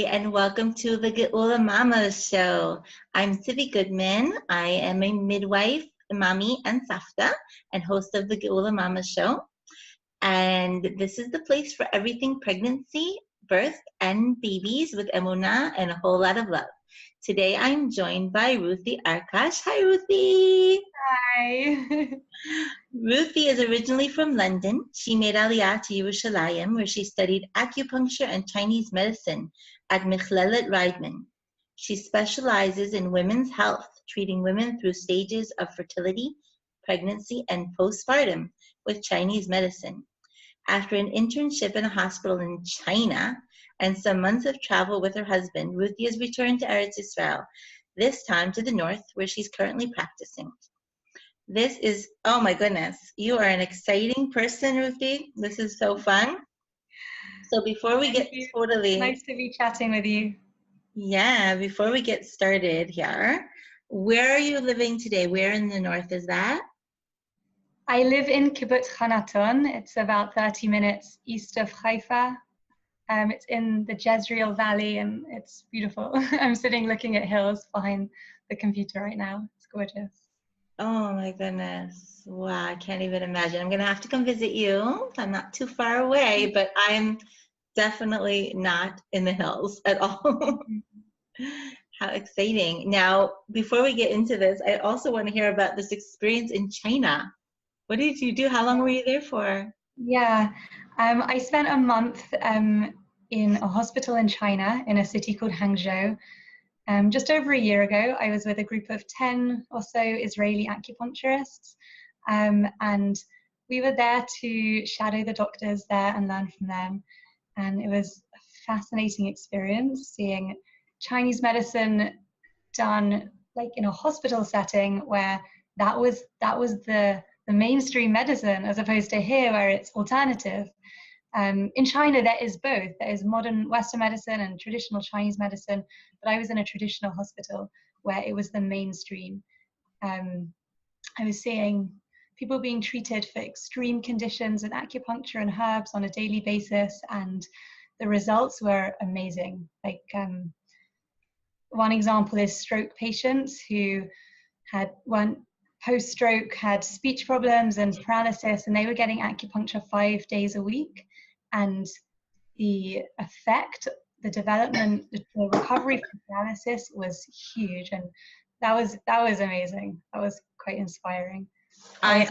and welcome to the Geula Mamas show. I'm Sivi Goodman. I am a midwife, mommy, and safta, and host of the Geula Mamas show. And this is the place for everything pregnancy, birth, and babies with emunah and a whole lot of love. Today I'm joined by Ruthie Arkush. Hi, Ruthie. Hi. Ruthie is originally from London. She made Aliyah to Yerushalayim, where she studied acupuncture and Chinese medicine at Michlelet Reidman. She specializes in women's health, treating women through stages of fertility, pregnancy, and postpartum with Chinese medicine. After an internship in a hospital in China and some months of travel with her husband, Ruthie has returned to Eretz Israel, this time to the north, where she's currently practicing. This is, oh my goodness, you are an exciting person, Ruthie. This is so fun. So before we get totally... Nice to be chatting with you. Yeah, before we get started here, where are you living today? Where in the north is that? I live in Kibbutz Hanaton. It's about 30 minutes east of Haifa. It's in the Jezreel Valley and it's beautiful. I'm sitting looking at hills behind the computer right now. It's gorgeous. Oh my goodness. Wow, I can't even imagine. I'm going to have to come visit you. I'm not too far away, but I'm definitely not in the hills at all. How exciting. Now, before we get into this, I also want to hear about this experience in China. What did you do? How long were you there for? Yeah, I spent a month in a hospital in China in a city called Hangzhou. Just over a year ago, I was with a group of 10 or so Israeli acupuncturists, and we were there to shadow the doctors there and learn from them. And it was a fascinating experience seeing Chinese medicine done like in a hospital setting where that was the mainstream medicine, as opposed to here where it's alternative. In China, there is both. There is modern Western medicine and traditional Chinese medicine, but I was in a traditional hospital where it was the mainstream. I was seeing people being treated for extreme conditions with acupuncture and herbs on a daily basis, and the results were amazing. Like one example is stroke patients who weren't post-stroke, had speech problems and paralysis, and they were getting acupuncture 5 days a week. And the effect, the development, the recovery from paralysis was huge. And that was amazing. That was quite inspiring. I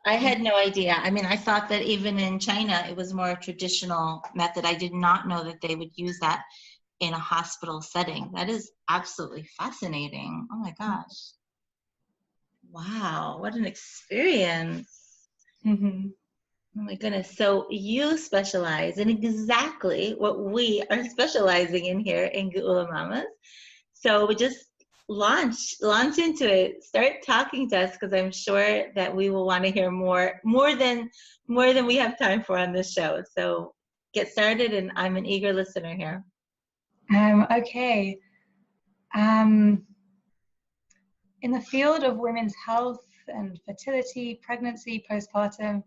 had no idea. I mean, I thought that even in China, it was more a traditional method. I did not know that they would use that in a hospital setting. That is absolutely fascinating. Oh my gosh. Wow, what an experience. Mm-hmm. Oh my goodness. So you specialize in exactly what we are specializing in here in Geula Mamas. So we just launch into it. Start talking to us, because I'm sure that we will want to hear more than we have time for on this show. So get started, and I'm an eager listener here. Okay. In the field of women's health and fertility, pregnancy, postpartum,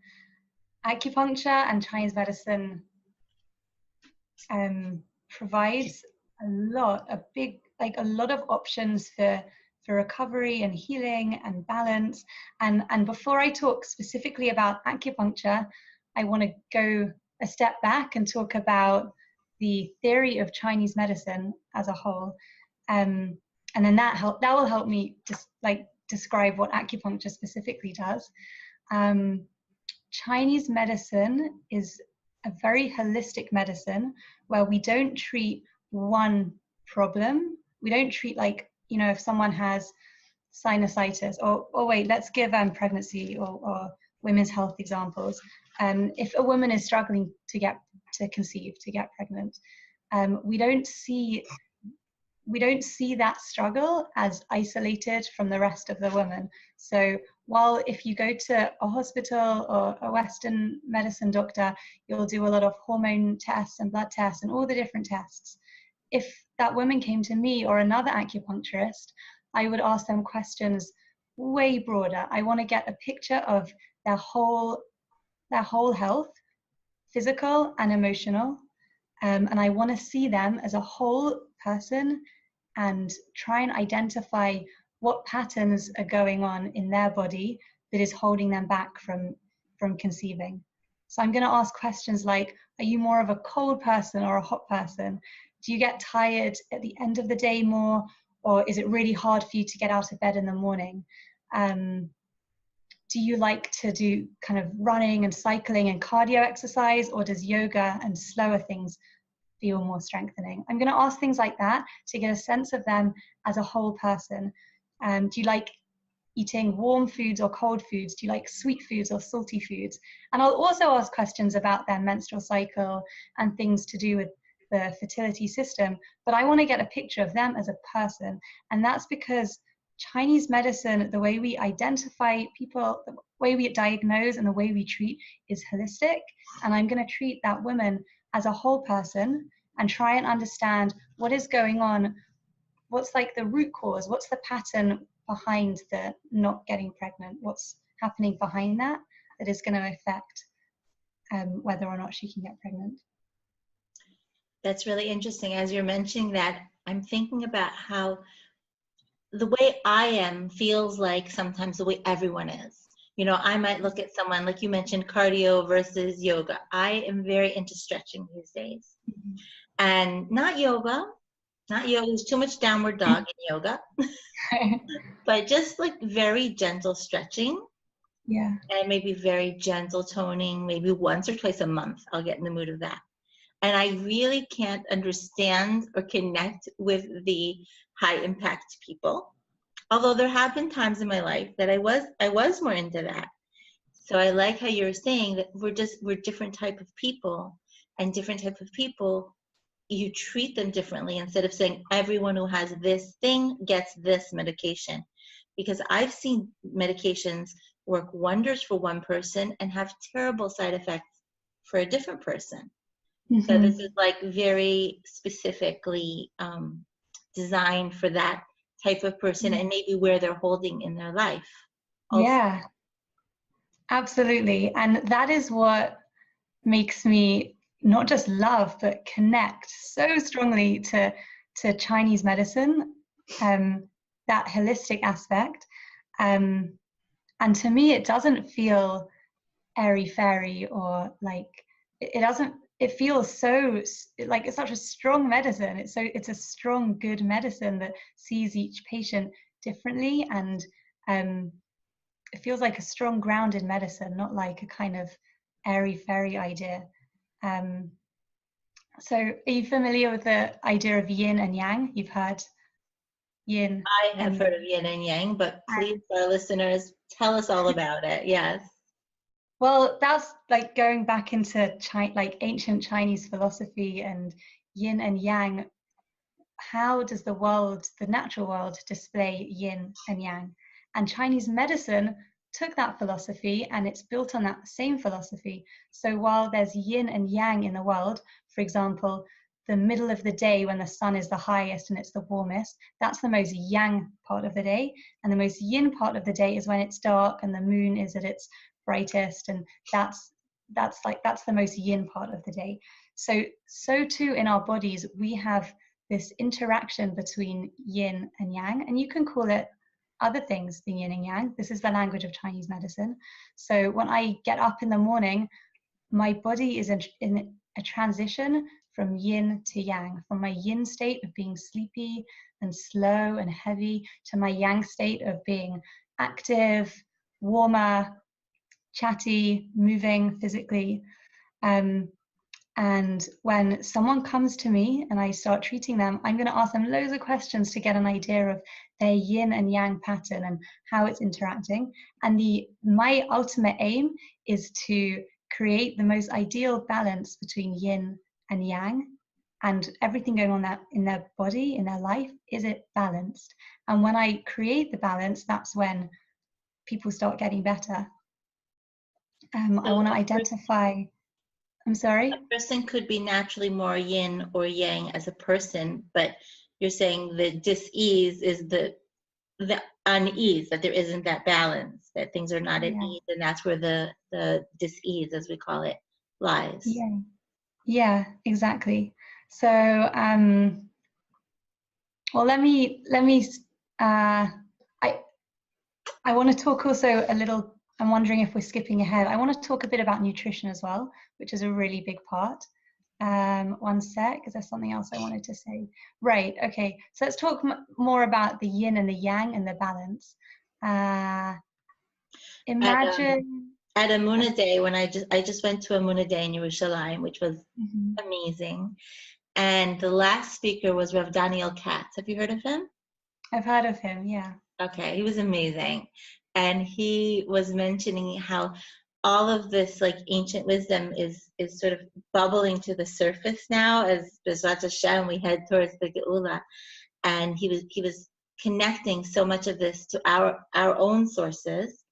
acupuncture and Chinese medicine provides a lot of options for recovery and healing and balance. And before I talk specifically about acupuncture, I want to go a step back and talk about the theory of Chinese medicine as a whole. And then that will help me just describe what acupuncture specifically does. Chinese medicine is a very holistic medicine where we don't treat one problem. We don't treat, like, you know, if someone has sinusitis, or wait, let's give pregnancy or women's health examples. If a woman is struggling to conceive, to get pregnant, we don't see that struggle as isolated from the rest of the woman. So while if you go to a hospital or a Western medicine doctor, you'll do a lot of hormone tests and blood tests and all the different tests. If that woman came to me or another acupuncturist, I would ask them questions way broader. I want to get a picture of their whole health, physical and emotional. and I want to see them as a whole person and try and identify what patterns are going on in their body that is holding them back from conceiving. So I'm going to ask questions like, are you more of a cold person or a hot person? Do you get tired at the end of the day more, or is it really hard for you to get out of bed in the morning? Do you like to do kind of running and cycling and cardio exercise, or does yoga and slower things feel more strengthening? I'm going to ask things like that to get a sense of them as a whole person. Do you like eating warm foods or cold foods? Do you like sweet foods or salty foods? And I'll also ask questions about their menstrual cycle and things to do with the fertility system, but I want to get a picture of them as a person. And that's because Chinese medicine, the way we identify people, the way we diagnose and the way we treat is holistic. And I'm going to treat that woman as a whole person and try and understand what is going on, what's like the root cause, what's the pattern behind the not getting pregnant, what's happening behind that is going to affect whether or not she can get pregnant. That's really interesting. As you're mentioning that, I'm thinking about how the way I am feels like sometimes the way everyone is. You know, I might look at someone, like you mentioned, cardio versus yoga. I am very into stretching these days. Mm-hmm. And not yoga. There's too much downward dog in yoga. But just like very gentle stretching. Yeah. And maybe very gentle toning, maybe once or twice a month, I'll get in the mood of that. And I really can't understand or connect with the high impact people. Although there have been times in my life that I was more into that. So I like how you're saying that we're different type of people, and different type of people, you treat them differently instead of saying everyone who has this thing gets this medication. Because I've seen medications work wonders for one person and have terrible side effects for a different person. Mm-hmm. So this is like very specifically designed for that type of person, and maybe where they're holding in their life. Also. Yeah, absolutely. And that is what makes me not just love, but connect so strongly to Chinese medicine, that holistic aspect. And to me, it doesn't feel airy-fairy or like, it feels so like it's such a strong medicine. It's a strong, good medicine that sees each patient differently, and it feels like a strong, grounded medicine, not like a kind of airy-fairy idea. So are you familiar with the idea of yin and yang? You've heard yin? I have heard of yin and yang, but please, our listeners, tell us all about it. Yes. Well, that's like going back into like ancient Chinese philosophy and yin and yang. How does the natural world, display yin and yang? And Chinese medicine took that philosophy and it's built on that same philosophy. So while there's yin and yang in the world, for example, the middle of the day when the sun is the highest and it's the warmest, that's the most yang part of the day. And the most yin part of the day is when it's dark and the moon is at its brightest, and that's the most yin part of the day. So too in our bodies we have this interaction between yin and yang, and you can call it other things than yin and yang. This is the language of Chinese medicine. So when I get up in the morning, my body is in a transition from yin to yang, from my yin state of being sleepy and slow and heavy to my yang state of being active, warmer, chatty, moving physically. And when someone comes to me and I start treating them, I'm going to ask them loads of questions to get an idea of their yin and yang pattern and how it's interacting. And my ultimate aim is to create the most ideal balance between yin and yang, and everything going on in their body, in their life, is it balanced? And when I create the balance, that's when people start getting better. I want to identify. I'm sorry? A person could be naturally more yin or yang as a person, but you're saying the dis-ease is the unease, that there isn't that balance, that things are not at ease, and that's where the dis-ease, as we call it, lies. Yeah, Yeah, exactly. So, well, uh, I, I want to talk also a little, I'm wondering if we're skipping ahead. I want to talk a bit about nutrition as well, which is a really big part. One sec, is there something else I wanted to say? Right, okay. So let's talk more about the yin and the yang and the balance. Uh, At imagine, at a Muna Day, when I just went to a Muna Day in Yerushalayim, which was mhm, amazing. And the last speaker was Rav Daniel Katz. Have you heard of him? I've heard of him, yeah. Okay, he was amazing. And he was mentioning how all of this like ancient wisdom is sort of bubbling to the surface now as Bezrat Hashem we head towards the Geula. And he was connecting so much of this to our own sources.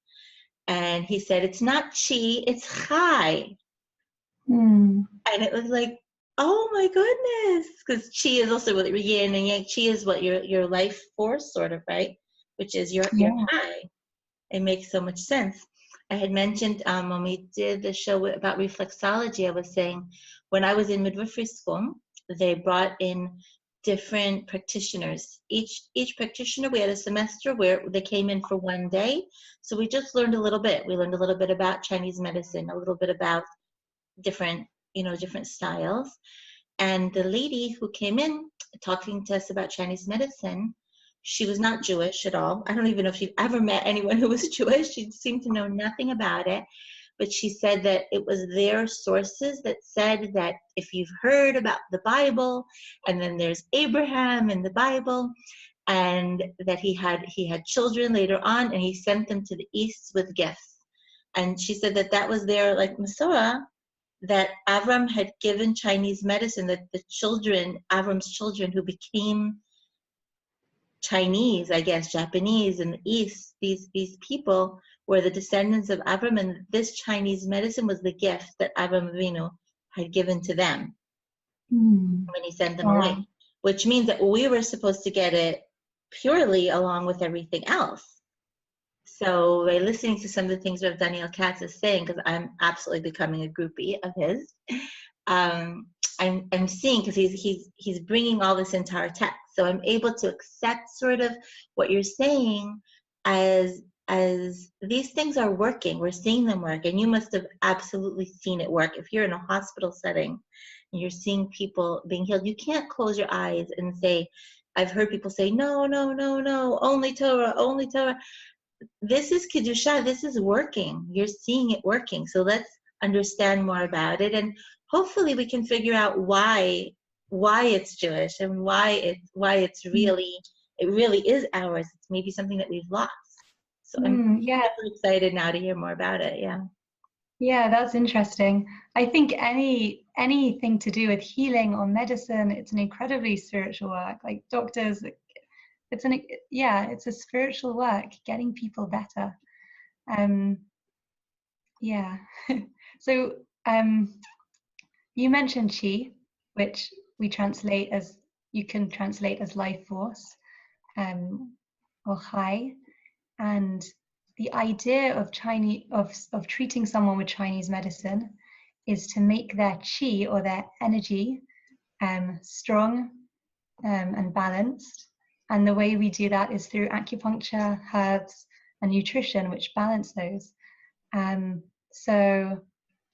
And he said it's not chi, it's chai. Mm, And it was like, oh my goodness, because chi is also what yin and yang. Chi is what your life force, sort of, right? Which is your yeah. high. It makes so much sense. I had mentioned when we did the show about reflexology, I was saying when I was in midwifery school, they brought in different practitioners. Each practitioner, we had a semester where they came in for one day. So we just learned a little bit. We learned a little bit about Chinese medicine, a little bit about different, different styles. And the lady who came in talking to us about Chinese medicine, she was not Jewish at all. I don't even know if she'd ever met anyone who was Jewish. She seemed to know nothing about it. But she said that it was their sources that said that if you've heard about the Bible, and then there's Abraham in the Bible, and that he had children later on, and he sent them to the east with gifts. And she said that that was their like Masorah, that Avram had given Chinese medicine, that the children, Avram's children who became Chinese, I guess, Japanese in the East, these people were the descendants of Avram, and this Chinese medicine was the gift that Avram Avinu had given to them Mm, when he sent them away, wow. which means that we were supposed to get it purely along with everything else. So by listening to some of the things that Daniel Katz is saying, because I'm absolutely becoming a groupie of his, um, I'm seeing, because he's bringing all this into our text, so I'm able to accept sort of what you're saying as these things are working. We're seeing them work, and you must have absolutely seen it work. If you're in a hospital setting and you're seeing people being healed, you can't close your eyes and say, I've heard people say, no, no, no, no, only Torah, only Torah. This is Kedusha, this is working. You're seeing it working. So let's understand more about it, and hopefully we can figure out why it's Jewish, and why it's Mm, really, it really is ours. It's maybe something that we've lost. So I'm yeah. super excited now to hear more about it. Yeah. Yeah, that's interesting. I think anything to do with healing or medicine, it's an incredibly spiritual work. Like doctors, it's an yeah, it's a spiritual work, getting people better. Um, yeah. So you mentioned chi, which we translate as you can translate as life force, or hai. And the idea of Chinese of treating someone with Chinese medicine is to make their qi or their energy strong and balanced. And the way we do that is through acupuncture, herbs, and nutrition, which balance those. So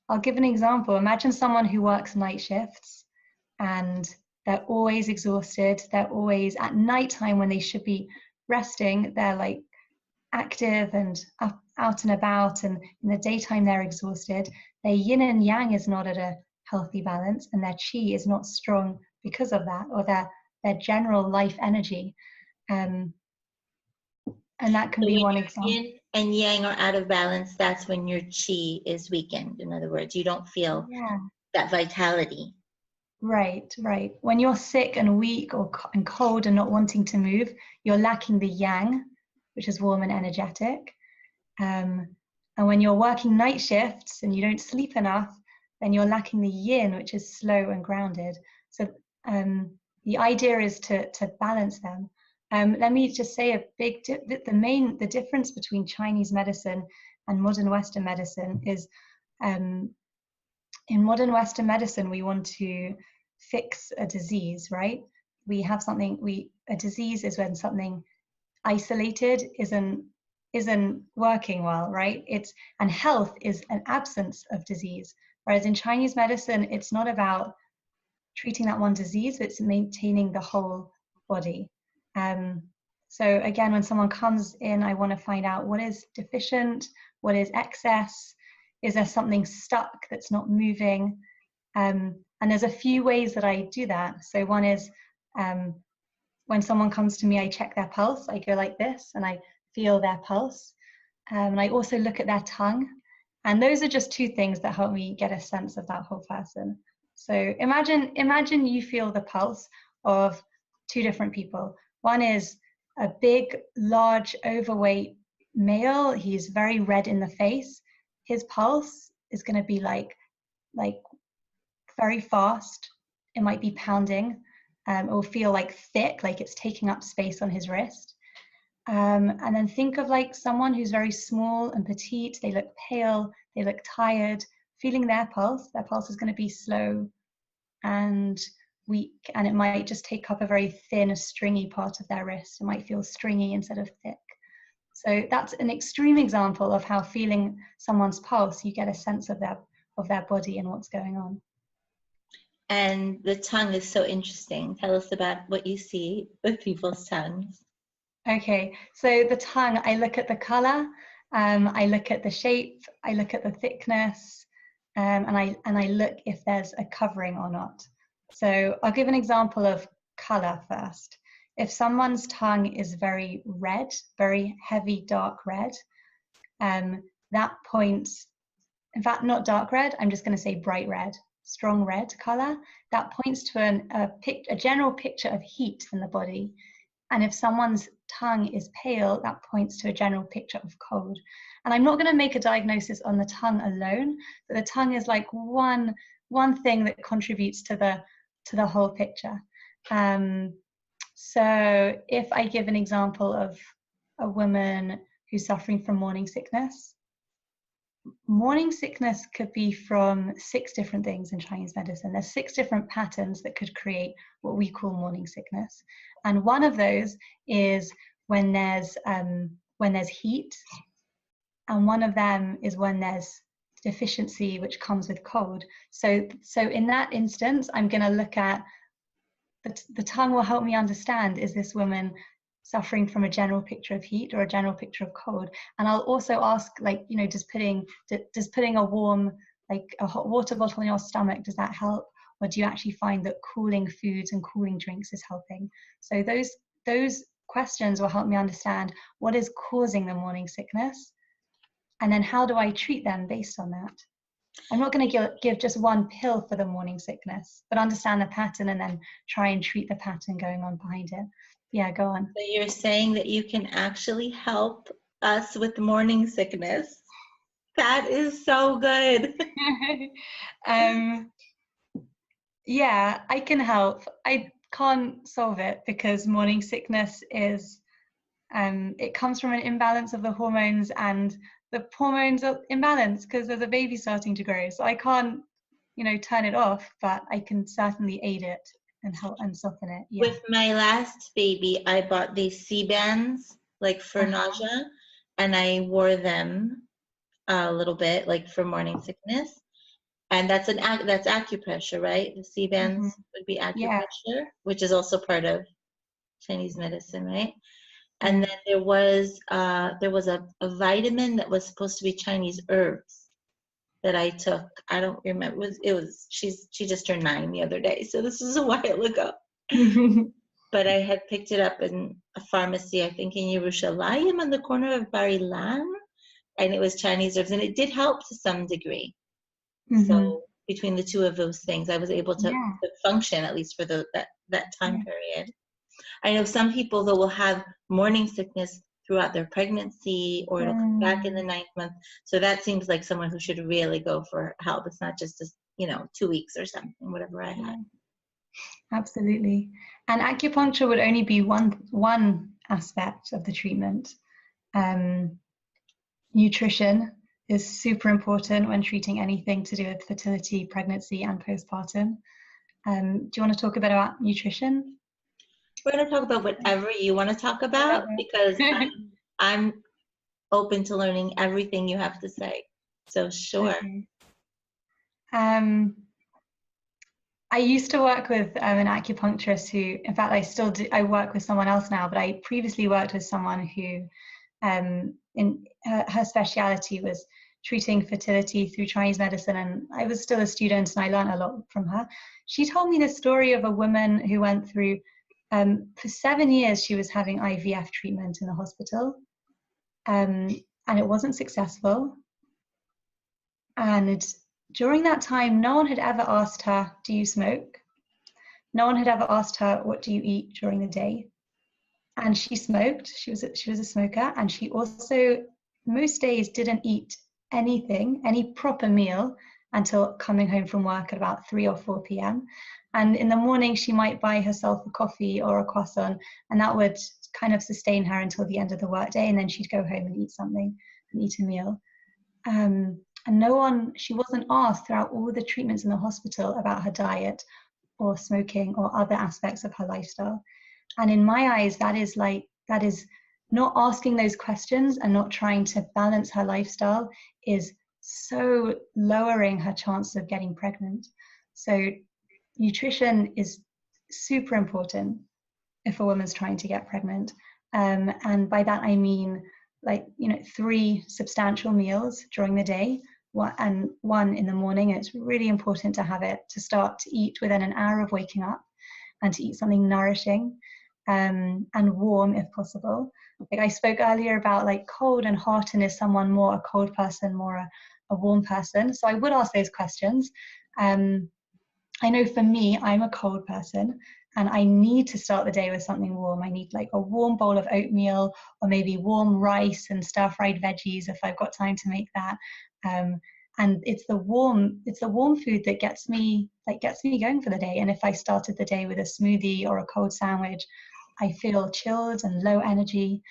I'll give an example. Imagine someone who works night shifts and they're always exhausted. They're always at nighttime when they should be resting. They're like active and up, out and about, and in the daytime they're exhausted. Their yin and yang is not at a healthy balance, and their qi is not strong because of that, or their general life energy. Um, and that can So be when one your example. yin and yang are out of balance, that's when your chi is weakened. In other words, you don't feel Yeah, that vitality. right, right. When you're sick and weak and cold and not wanting to move, you're lacking the yang, which is warm and energetic. Um, and when you're working night shifts and you don't sleep enough, then you're lacking the yin, which is slow and grounded. So the idea is to balance them. Let me just say the difference between Chinese medicine and modern Western medicine is in modern Western medicine, we want to fix a disease, right? We have something, a disease is when something isolated isn't working well, right? And health is an absence of disease. Whereas in Chinese medicine, it's not about treating that one disease, but it's maintaining the whole body. So again, when someone comes in, I want to find out what is deficient, what is excess, is there something stuck that's not moving? And there's a few ways that I do that. So one is when someone comes to me, I check their pulse. I go like this and I feel their pulse. And I also look at their tongue. And those are just two things that help me get a sense of that whole person. So imagine you feel the pulse of two different people. One is a big, large, overweight male. He's very red in the face. His pulse is going to be like very fast. It might be pounding. It will feel like thick, like it's taking up space on his wrist. And then think of like someone who's very small and petite. They look pale, they look tired. Feeling their pulse is going to be slow and weak, and it might just take up a very thin, stringy part of their wrist. It might feel stringy instead of thick. So that's an extreme example of how feeling someone's pulse, you get a sense of their body and what's going on. And the tongue is so interesting. Tell us about what you see with people's tongues. Okay, so the tongue, I look at the color, I look at the shape, I look at the thickness, and I look if there's a covering or not. So I'll give an example of color first. If someone's tongue is very red, very heavy, dark red, that points, in fact, not dark red, I'm just going to say bright red, strong red color, that points to a general picture of heat in the body. And if someone's tongue is pale, that points to a general picture of cold. And I'm not going to make a diagnosis on the tongue alone, but the tongue is like one thing that contributes to the whole picture. So if I give an example of a woman who's suffering from morning sickness could be from 6 different things in Chinese medicine. There's 6 different patterns that could create what we call morning sickness. And one of those is when there's heat, and one of them is when there's deficiency, which comes with cold. So in that instance, I'm going to look at the tongue will help me understand, is this woman suffering from a general picture of heat or a general picture of cold? And I'll also ask, like, you know, does putting a warm, like a hot water bottle in your stomach, does that help? Or do you actually find that cooling foods and cooling drinks is helping? So those questions will help me understand what is causing the morning sickness, and then how do I treat them based on that. I'm not going to give just one pill for the morning sickness, but understand the pattern and then try and treat the pattern going on behind it. Yeah, go on. So you're saying that you can actually help us with morning sickness. That is so good. Yeah, I can help. I can't solve it because morning sickness is, it comes from an imbalance of the hormones, and the hormones are imbalanced because there's a baby starting to grow. So I can't, you know, turn it off, but I can certainly aid it and help and soften it. Yeah. With my last baby, I bought these C-bands, like for nausea, and I wore them a little bit, like for morning sickness. And that's acupressure, right? The C-bands would be acupressure, which is also part of Chinese medicine, right? And then there was a vitamin that was supposed to be Chinese herbs that I took. I don't remember. She just turned 9 the other day, so this is a while ago. But I had picked it up in a pharmacy, I think in Yerushalayim, on the corner of Bar Ilan, and it was Chinese herbs, and it did help to some degree. So between the two of those things, I was able to function, at least for that time period. I know some people, though, will have morning sickness throughout their pregnancy, or it'll come back in the 9th month. So that seems like someone who should really go for help. It's not just 2 weeks or something, whatever I had. Absolutely. And acupuncture would only be one aspect of the treatment. Nutrition is super important when treating anything to do with fertility, pregnancy, and postpartum. Do you want to talk a bit about nutrition? We're going to talk about whatever you want to talk about because I'm open to learning everything you have to say. So sure. Okay. I used to work with an acupuncturist who, in fact, I still do. I work with someone else now, but I previously worked with someone who, in her speciality was treating fertility through Chinese medicine, and I was still a student, and I learned a lot from her. She told me the story of a woman who went through, for 7 years, she was having IVF treatment in the hospital, and it wasn't successful. And during that time, no one had ever asked her, do you smoke? No one had ever asked her, what do you eat during the day? And she smoked. She was a smoker, and she also most days didn't eat anything, any proper meal, until coming home from work at about 3 or 4 p.m. And in the morning, she might buy herself a coffee or a croissant, and that would kind of sustain her until the end of the workday. And then she'd go home and eat something and eat a meal. And she wasn't asked throughout all the treatments in the hospital about her diet or smoking or other aspects of her lifestyle. And in my eyes, that is not asking those questions and not trying to balance her lifestyle is so lowering her chance of getting pregnant. So nutrition is super important if a woman's trying to get pregnant. And by that, I mean, 3 substantial meals during the day, and 1 in the morning. It's really important to have it, to start to eat within an hour of waking up, and to eat something nourishing and warm if possible. Like I spoke earlier about cold and hot, and is someone more a cold person, more a warm person? So I would ask those questions. I know for me, I'm a cold person, and I need to start the day with something warm. I need a warm bowl of oatmeal, or maybe warm rice and stir-fried veggies if I've got time to make that. And it's the warm food that gets me going for the day. And if I started the day with a smoothie or a cold sandwich, I feel chilled and low energy.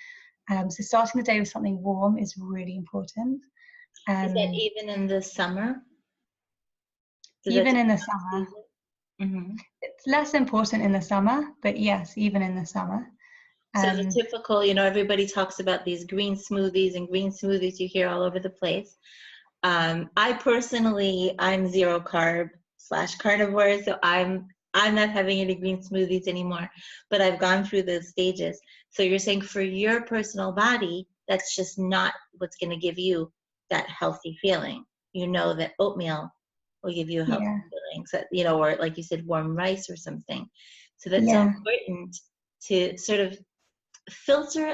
So starting the day with something warm is really important. Is that even in the summer? Even in the summer. Mm-hmm. It's less important in the summer, but yes, even in the summer. So the typical, everybody talks about these green smoothies you hear all over the place. I personally, I'm 0 carb / carnivore, so I'm not having any green smoothies anymore, but I've gone through those stages. So you're saying for your personal body, that's just not what's going to give you that healthy feeling. That oatmeal will give you a healthy feeling. So, or like you said, warm rice or something. So that's so important to sort of filter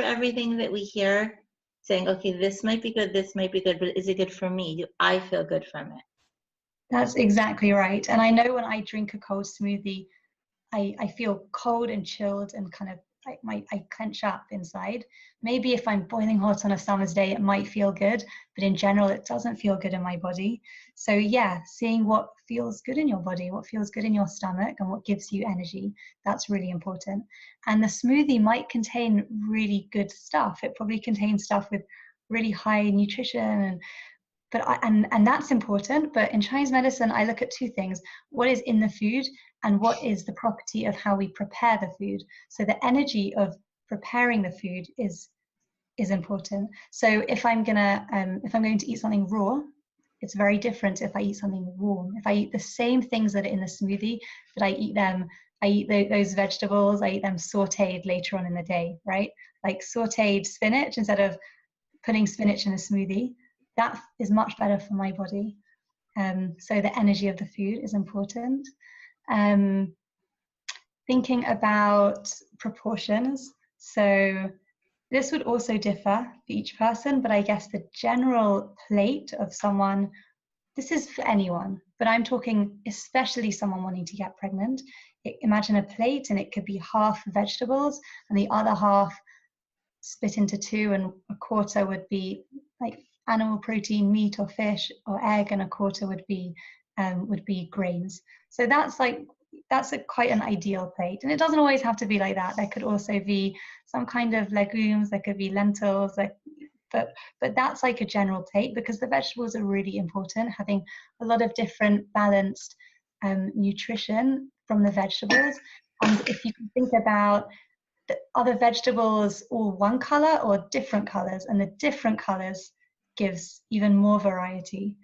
everything that we hear, saying, okay, this might be good, but is it good for me? Do I feel good from it? That's exactly right. And I know when I drink a cold smoothie, I feel cold and chilled, and kind of I clench up inside. Maybe if I'm boiling hot on a summer's day, it might feel good, but in general, it doesn't feel good in my body. So yeah, seeing what feels good in your body, what feels good in your stomach, and what gives you energy, that's really important. And the smoothie might contain really good stuff. It probably contains stuff with really high nutrition, and that's important. But in Chinese medicine, I look at 2 things: what is in the food, and what is the property of how we prepare the food. So the energy of preparing the food is important. So if I'm going to eat something raw, it's very different if I eat something warm. If I eat the same things that are in the smoothie, but I eat those vegetables, I eat them sauteed later on in the day, right? Like sauteed spinach instead of putting spinach in a smoothie. That is much better for my body. So the energy of the food is important. Thinking about proportions. So this would also differ for each person, but I guess the general plate of someone, this is for anyone, but I'm talking especially someone wanting to get pregnant. Imagine a plate, and it could be half vegetables and the other half split into 2, and a quarter would be like animal protein, meat or fish or egg, and a quarter would be grains. So that's quite an ideal plate. And it doesn't always have to be like that. There could also be some kind of legumes, there could be lentils, but that's like a general take, because the vegetables are really important, having a lot of different balanced nutrition from the vegetables. And if you can think about, are the vegetables all one color or different colors? And the different colors gives even more variety.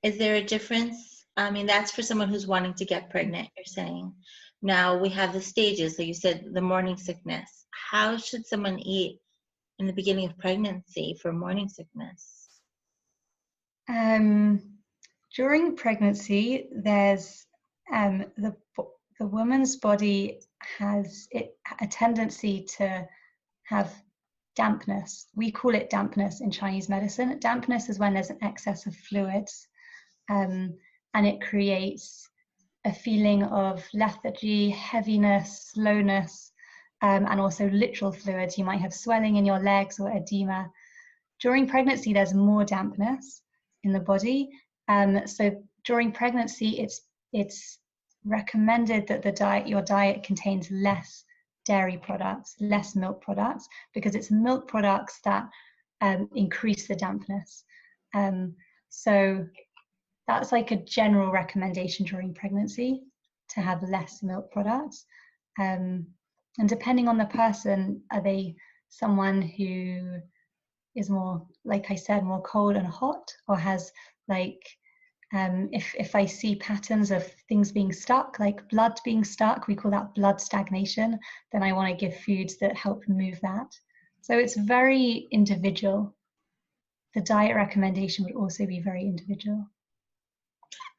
Is there a difference? I mean, that's for someone who's wanting to get pregnant, you're saying. Now we have the stages. So you said the morning sickness. How should someone eat in the beginning of pregnancy for morning sickness? During pregnancy, there's the woman's body has a tendency to have dampness. We call it dampness in Chinese medicine. Dampness is when there's an excess of fluids, and it creates a feeling of lethargy, heaviness, slowness, and also literal fluids. You might have swelling in your legs or edema. During pregnancy, there's more dampness in the body. So during pregnancy, it's recommended that your diet contains less dairy products, less milk products, because it's milk products that increase the dampness. So that's like a general recommendation during pregnancy, to have less milk products. And depending on the person, are they someone who is more, like I said, more cold and hot, or has like, if I see patterns of things being stuck, like blood being stuck, we call that blood stagnation, then I want to give foods that help move that. So it's very individual. The diet recommendation would also be very individual.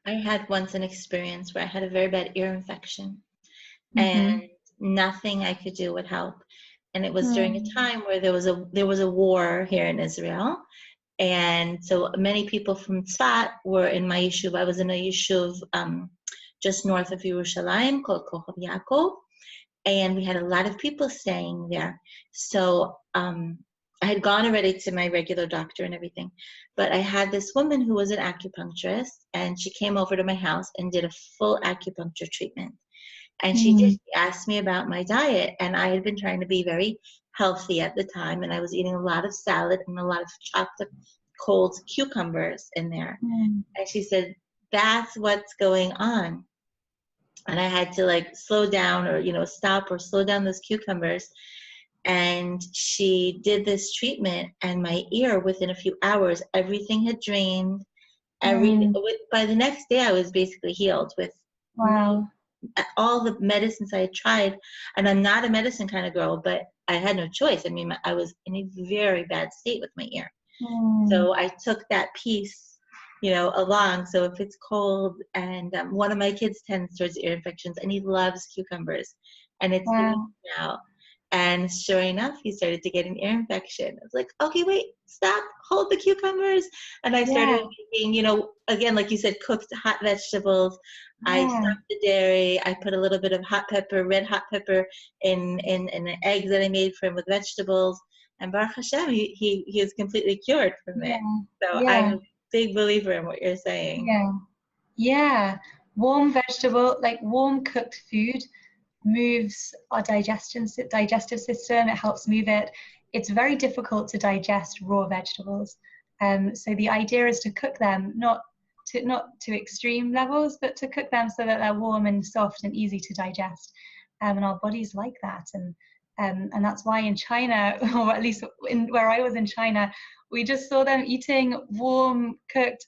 I had once an experience where I had a very bad ear infection, and nothing I could do would help. And it was during a time where there was a war here in Israel, and so many people from Tzfat were in my yeshuv. I was in a yeshuv just north of Yerushalayim called Kochav Yaakov, and we had a lot of people staying there. So I had gone already to my regular doctor and everything, but I had this woman who was an acupuncturist, and she came over to my house and did a full acupuncture treatment. And she asked me about my diet, and I had been trying to be very healthy at the time, and I was eating a lot of salad and a lot of chopped up cold cucumbers in there. And she said, that's what's going on. And I had to like slow down, or stop or slow down those cucumbers. And she did this treatment, and my ear, within a few hours, everything had drained. By the next day, I was basically healed with all the medicines I had tried. And I'm not a medicine kind of girl, but I had no choice. I mean, I was in a very bad state with my ear. So I took that piece, along. So if it's cold, and one of my kids tends towards ear infections, and he loves cucumbers, and it's now. And sure enough, he started to get an ear infection. I was like, okay, wait, stop, hold the cucumbers. And I started making, again, like you said, cooked hot vegetables. I stopped the dairy. I put a little bit of hot pepper, red hot pepper, in an egg that I made for him with vegetables. And Baruch Hashem, he is completely cured from it. So I'm a big believer in what you're saying. Warm vegetable, like warm cooked food, moves our digestive system. It helps move it. It's very difficult to digest raw vegetables, so the idea is to cook them not to extreme levels, but to cook them so that they're warm and soft and easy to digest, and our bodies like that. And that's why in China, or at least where I was in China, we just saw them eating warm cooked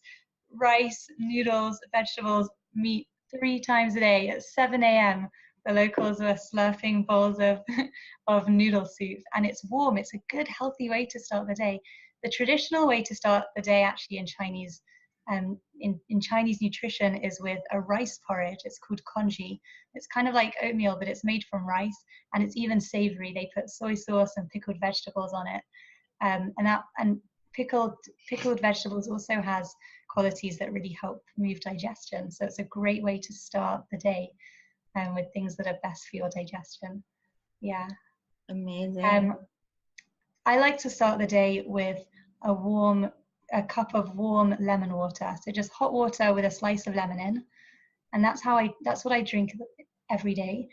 rice, noodles, vegetables, meat 3 times a day at 7 a.m. The locals were slurping bowls of noodle soup, and it's warm. It's a good, healthy way to start the day. The traditional way to start the day, actually, in Chinese, in Chinese nutrition, is with a rice porridge. It's called congee. It's kind of like oatmeal, but it's made from rice, and it's even savory. They put soy sauce and pickled vegetables on it, and pickled vegetables also has qualities that really help move digestion. So it's a great way to start the day. With things that are best for your digestion. Amazing. I like to start the day with a cup of warm lemon water. So just hot water with a slice of lemon in, and that's what I drink every day.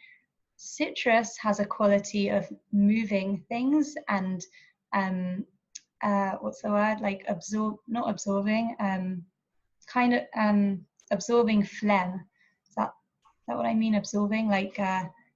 citrus has a quality of moving things and what's the word, like not absorbing, kind of absorbing phlegm. Is that what I mean, absorbing, like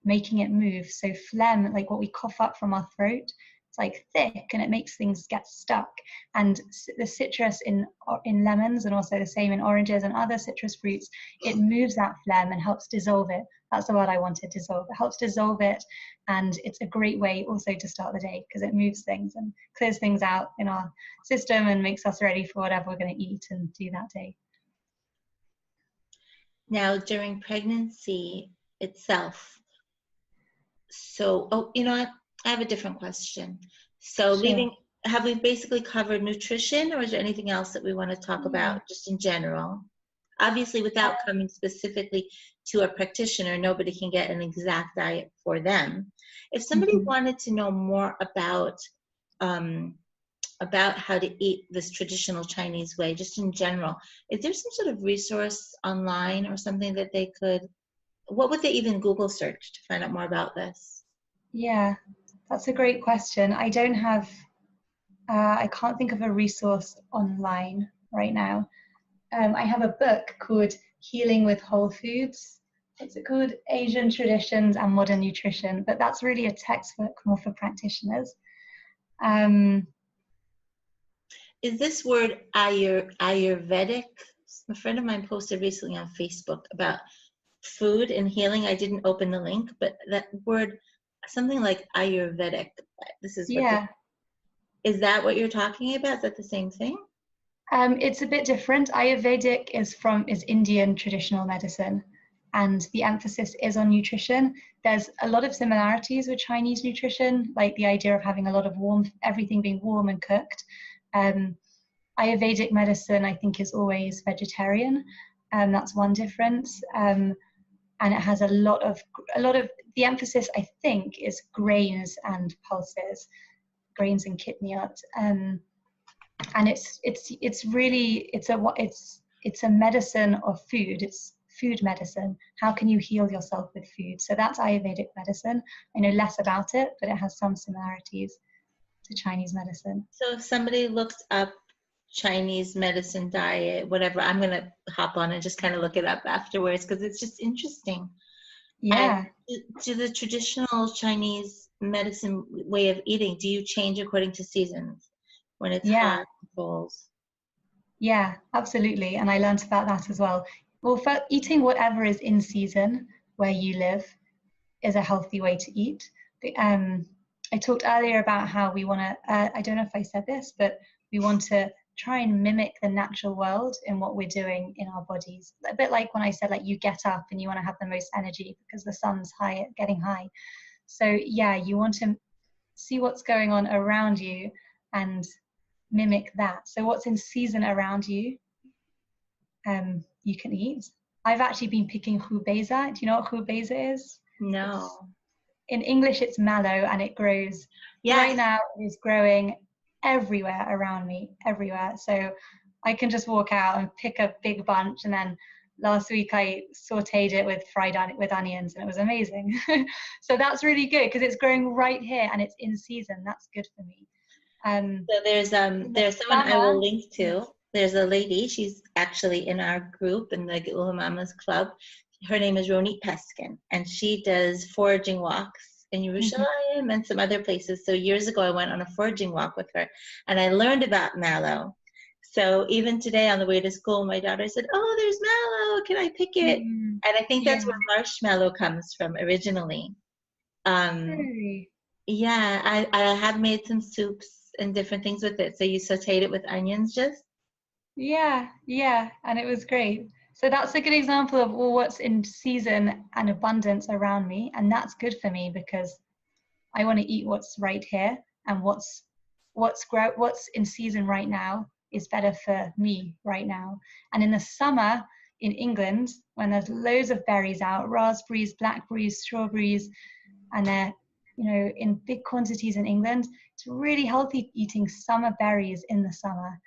making it move? So phlegm, like what we cough up from our throat, it's like thick and it makes things get stuck. And the citrus in lemons, and also the same in oranges and other citrus fruits, it moves that phlegm and helps dissolve it. That's the word I wanted, dissolve. It helps dissolve it, and it's a great way also to start the day because it moves things and clears things out in our system and makes us ready for whatever we're going to eat and do that day. Now, during pregnancy itself, so, oh, you know what? I have a different question. So Sure. have we basically covered nutrition, or is there anything else that we want to talk about just in general? Obviously, without coming specifically to a practitioner, nobody can get an exact diet for them. If somebody wanted to know more about how to eat this traditional Chinese way, just in general, is there some sort of resource online or something that they could, what would they even Google search to find out more about this? Yeah, that's a great question. I don't have, I can't think of a resource online right now. I have a book called Healing with Whole Foods. What's it called? Asian Traditions and Modern Nutrition, but that's really a textbook more for practitioners. Is this word Ayurvedic? A friend of mine posted recently on Facebook about food and healing. I didn't open the link, but that word, something like Ayurvedic. This is what. Yeah. Is that what you're talking about? Is that the same thing? It's a bit different. Ayurvedic is Indian traditional medicine, and the emphasis is on nutrition. There's a lot of similarities with Chinese nutrition, like the idea of having a lot of everything being warm and cooked. Ayurvedic medicine, I think, is always vegetarian, and that's one difference. And it has a lot of the emphasis, I think, is grains and pulses, grains and kitniyat. And it's really it's a medicine of food. It's food medicine. How can you heal yourself with food? So that's Ayurvedic medicine. I know less about it, but it has some similarities to Chinese medicine. So if somebody looks up Chinese medicine diet, whatever, I'm gonna hop on and just kind of look it up afterwards because it's just interesting. Yeah. To the traditional Chinese medicine way of eating, do you change according to seasons? When it's hot and cold? Yeah, absolutely. And I learned about that as well. Well, for eating whatever is in season where you live is a healthy way to eat. I talked earlier about how we want to, I don't know if I said this, but we want to try and mimic the natural world in what we're doing in our bodies. A bit like when I said, like, you get up and you want to have the most energy because the sun's getting high. So yeah, you want to see what's going on around you and mimic that. So what's in season around you, you can eat. I've actually been picking rhubarb. Do you know what rhubarb is? No. In English, it's mallow, and it grows. Yes. Right now, it is growing everywhere around me, everywhere. So I can just walk out and pick a big bunch. And then last week, I sauteed it with with onions, and it was amazing. So that's really good because it's growing right here, and it's in season. That's good for me. So there's someone I will link to. There's a lady, she's actually in our group in the Geula Mamas club. Her name is Ronit Peskin, and she does foraging walks in Jerusalem and some other places. So years ago, I went on a foraging walk with her, and I learned about mallow. So even today on the way to school, my daughter said, "Oh, there's mallow. Can I pick it?" And I think that's where marshmallow comes from originally. Yeah, I have made some soups and different things with it. So you sauteed it with onions just? Yeah, and it was great. So that's a good example of what's in season and abundance around me, and that's good for me because I want to eat what's right here, and what's in season right now is better for me right now. And in the summer in England, when there's loads of berries out, raspberries, blackberries, strawberries, and they're in big quantities in England, it's really healthy eating summer berries in the summer.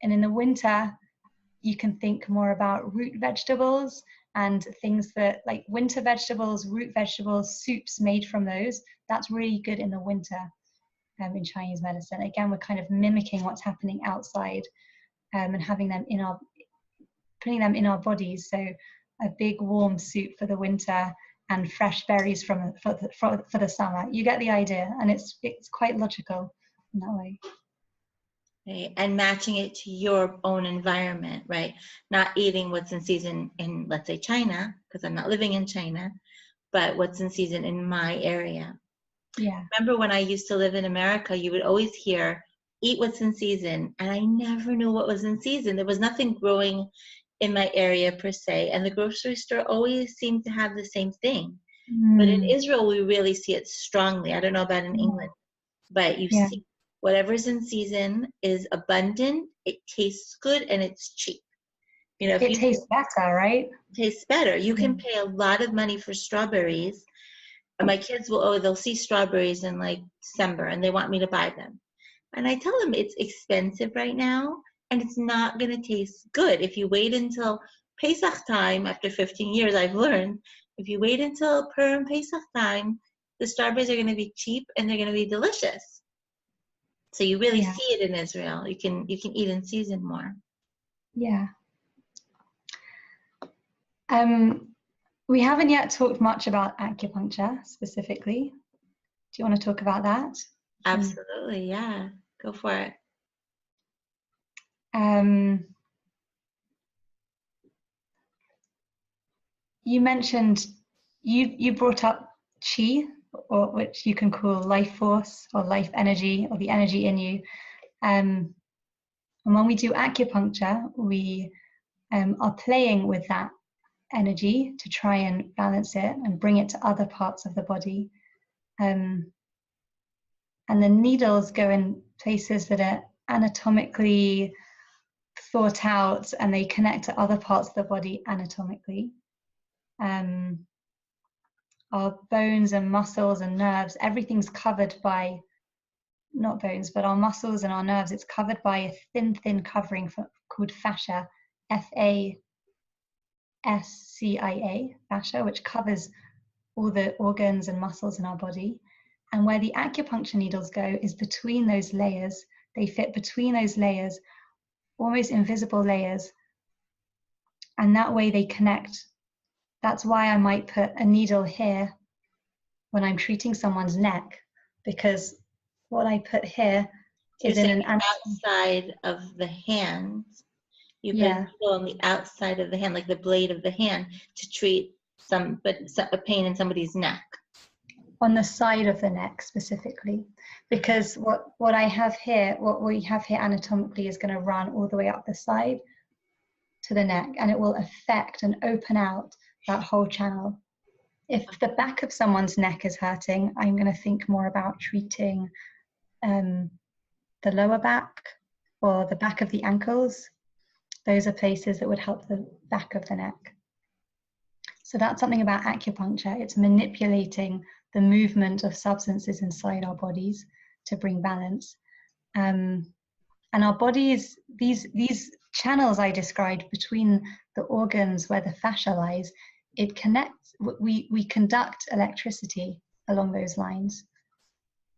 And in the winter, you can think more about root vegetables and things that like winter vegetables, root vegetables, soups made from those, that's really good in the winter in Chinese medicine. Again, we're kind of mimicking what's happening outside and having them putting them in our bodies. So a big warm soup for the winter and fresh berries for the summer. You get the idea, and it's quite logical in that way. Right. And matching it to your own environment, right? Not eating what's in season in, let's say, China, because I'm not living in China, but what's in season in my area. Yeah. Remember when I used to live in America, you would always hear, eat what's in season. And I never knew what was in season. There was nothing growing in my area per se. And the grocery store always seemed to have the same thing. But in Israel, we really see it strongly. I don't know about in England, but you see whatever's in season is abundant, it tastes good, and it's cheap. You know, if it tastes better, right? It tastes better. You can pay a lot of money for strawberries. And my kids will, they'll see strawberries in like December and they want me to buy them. And I tell them it's expensive right now and it's not going to taste good. If you wait until Pesach time, after 15 years, I've learned, if you wait until Purim Pesach time, the strawberries are going to be cheap and they're going to be delicious. So you really see it in Israel. You can eat in season more. Yeah. We haven't yet talked much about acupuncture specifically. Do you want to talk about that? Absolutely, yeah. Go for it. You mentioned, you brought up qi, or which you can call life force or life energy or the energy in you. And when we do acupuncture, we are playing with that energy to try and balance it and bring it to other parts of the body. And the needles go in places that are anatomically thought out and they connect to other parts of the body anatomically. Our bones and muscles and nerves, everything's covered by, not bones, but our muscles and our nerves, it's covered by a thin covering called fascia, Fascia, fascia, which covers all the organs and muscles in our body. And where the acupuncture needles go is between those layers. They fit between those layers, almost invisible layers. And that way they connect. That's why I might put a needle here when I'm treating someone's neck, because what I put here is in an outside of the hand. You put a needle on the outside of the hand, like the blade of the hand, to treat a pain in somebody's neck. On the side of the neck specifically, because what I have here, what we have here anatomically is going to run all the way up the side to the neck, and it will affect and open out that whole channel. If the back of someone's neck is hurting, I'm going to think more about treating the lower back or the back of the ankles. Those are places that would help the back of the neck. So that's something about acupuncture. It's manipulating the movement of substances inside our bodies to bring balance. And our bodies, these channels I described between the organs where the fascia lies, it connects, we conduct electricity along those lines.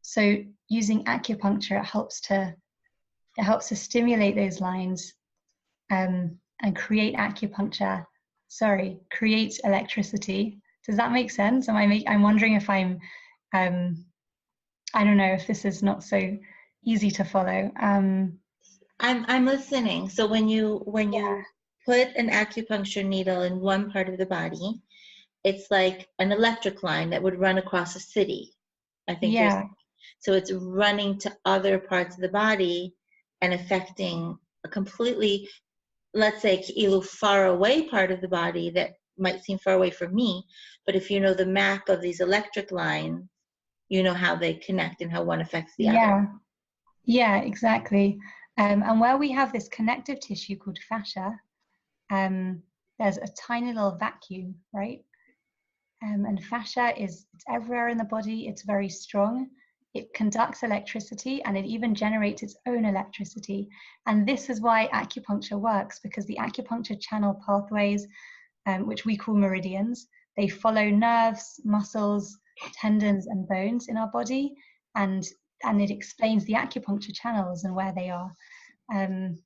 So using acupuncture, it helps to stimulate those lines and create electricity. Does that make sense? I'm wondering if I don't know if this is not so easy to follow. I'm listening. So when you put an acupuncture needle in one part of the body, it's like an electric line that would run across a city. I think so it's running to other parts of the body and affecting a completely, let's say, far away part of the body that might seem far away from me, but if you know the map of these electric lines, you know how they connect and how one affects the other. Yeah, exactly. And where we have this connective tissue called fascia, there's a tiny little vacuum, right? And fascia it's everywhere in the body. It's very strong. It conducts electricity and it even generates its own electricity. And this is why acupuncture works, because the acupuncture channel pathways which we call meridians. They follow nerves, muscles, tendons, and bones in our body, and it explains the acupuncture channels and where they are. And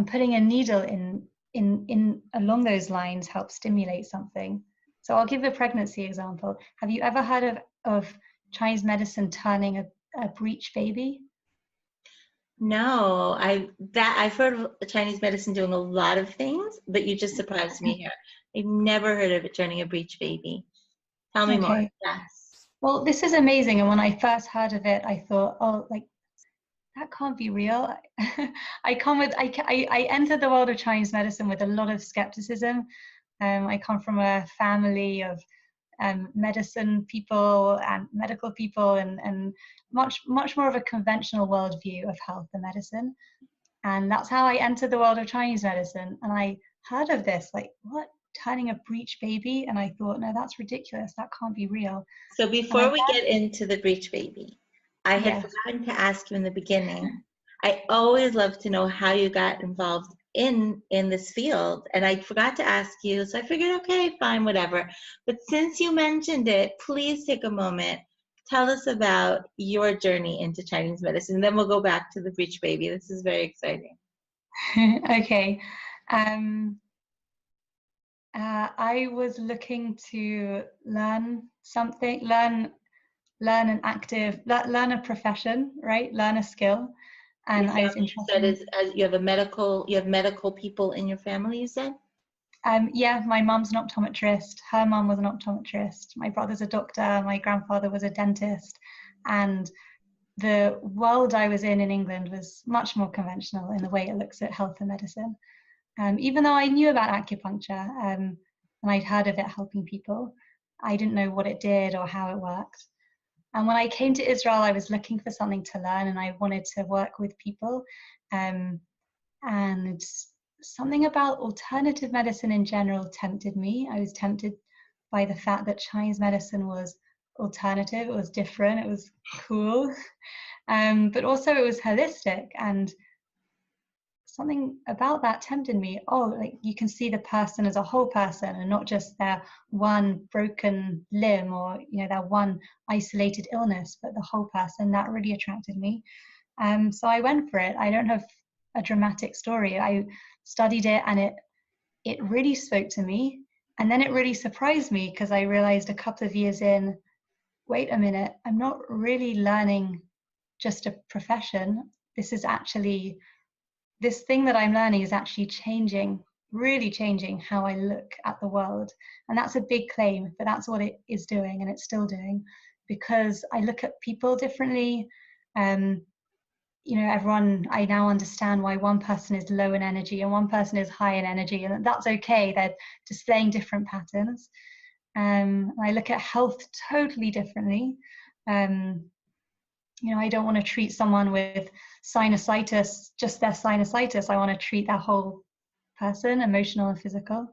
putting a needle in along those lines helps stimulate something. So I'll give a pregnancy example. Have you ever heard of Chinese medicine turning a breech baby? No, I've heard of Chinese medicine doing a lot of things, but you just surprised me here. I've never heard of it turning a breech baby. Tell me more. Yes. Well, this is amazing. And when I first heard of it, I thought, oh, like, that can't be real. I entered the world of Chinese medicine with a lot of skepticism. I come from a family of medicine people and medical people, and much more of a conventional worldview of health and medicine. And that's how I entered the world of Chinese medicine. And I heard of this, like, what? Turning a breech baby? And I thought, no, that's ridiculous. That can't be real. So before we get into the breech baby, I had forgotten to ask you in the beginning. I always love to know how you got involved in this field, and I forgot to ask you, so I figured, okay, fine, whatever. But since you mentioned it, please take a moment, tell us about your journey into Chinese medicine, then we'll go back to the breech baby. This is very exciting. Okay. I was looking to learn something, learn a profession, right? Learn a skill. And I was interested. You have medical people in your family, you said? Yeah, my mum's an optometrist. Her mum was an optometrist. My brother's a doctor. My grandfather was a dentist. And the world I was in England was much more conventional in the way it looks at health and medicine. Even though I knew about acupuncture and I'd heard of it helping people, I didn't know what it did or how it worked. And when I came to Israel, I was looking for something to learn, and I wanted to work with people. And something about alternative medicine in general tempted me. I was tempted by the fact that Chinese medicine was alternative, it was different, it was cool, but also it was holistic, and something about that tempted me. Oh, like, you can see the person as a whole person and not just their one broken limb or, their one isolated illness, but the whole person. That really attracted me. So I went for it. I don't have a dramatic story. I studied it, and it really spoke to me. And then it really surprised me, because I realized a couple of years in, wait a minute, I'm not really learning just a profession. This thing that I'm learning is actually really changing how I look at the world. And that's a big claim, but that's what it is doing, and it's still doing, because I look at people differently. I now understand why one person is low in energy and one person is high in energy, and that's okay. They're displaying different patterns. I look at health totally differently. I don't want to treat someone with sinusitis, just their sinusitis. I want to treat their whole person, emotional and physical.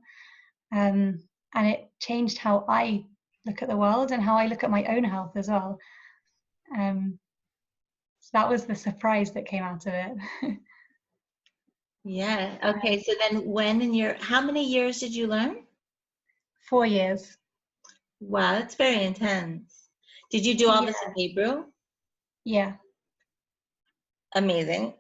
And it changed how I look at the world and how I look at my own health as well. So that was the surprise that came out of it. Yeah. Okay. So then how many years did you learn? 4 years. Wow, that's very intense. Did you do all this in Hebrew? Yeah. Amazing.